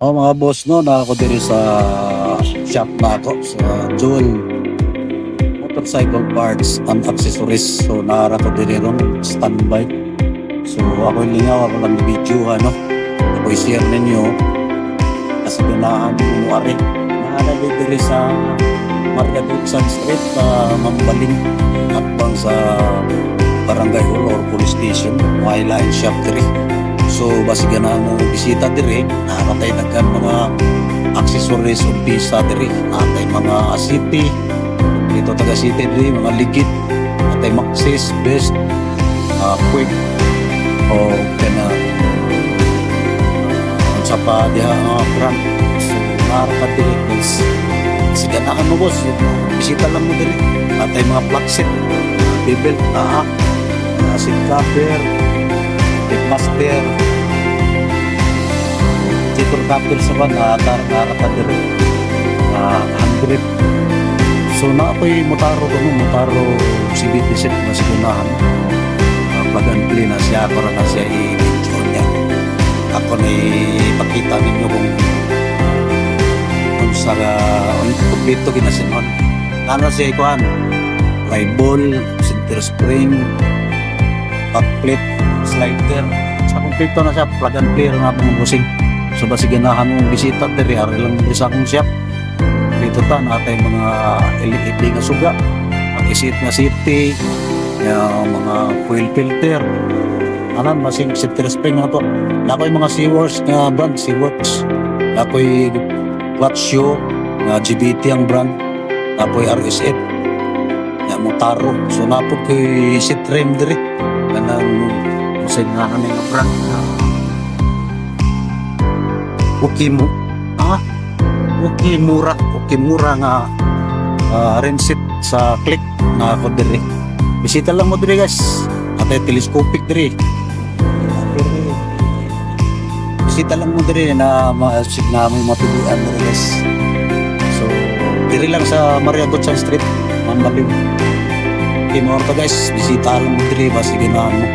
Mga boss no, na ako diri sa shop na ako sa Jewel Motorcycle Parts and Accessories. So naara ko diri ron standby. So ako lingaw ako lang video no. Ako i-share ninyo kasi ganahan mo ari. Naara diri sa Maria Dulcan Street Mambaling at bang sa Barangay Hall or Police Station, may line shop diri. So basigan na mo bisita diri, nakatay nagkan mga accessories o pisa diri, natay mga city dito taga city diri, mga ligid, natay Maxis, Best, Quick o kana sa pa diha brand. So nakatay diri guys, siganaan mo boss, bisita lang mo diri, natay mga plug set, bibel, seat cover, Master Jitor Kapil sa ba na narata diri 100. So na ako'y motaro CBT set na sigunahan plug and play na siya ako na siya i-video niya. Ako na ipakita ninyo kung sa kompleto ginasinon ano siya ikuhan live ball, center spring, backplate, slider. Sa kompleto na siya, plug and play na itong busing. So basi ganahan mong bisita diri, ari lang diri sa akong shop. Dito ta natay mga LED nga suga, ang isit nga city, mga fuel filter. Anan masing center spring na to. Nakoy mga Seaworks nga brand, Seaworks. Nakoy clutch shoe nga GBT ang brand. Nakoy RSF. Ya Motaro. So napod koy seat rim diri. Kanang kasi nga kami nga brand Ukimura nga rinset sa click na ako diri. Bisita lang mo diri guys, atay telescopic diri. Bisita lang mo diri na ma-check na may matuduan diri guys. So diri lang sa Maria Dulcan Street Mambaling. Okay mo guys, bisita lang mo diri basi ganahan mo.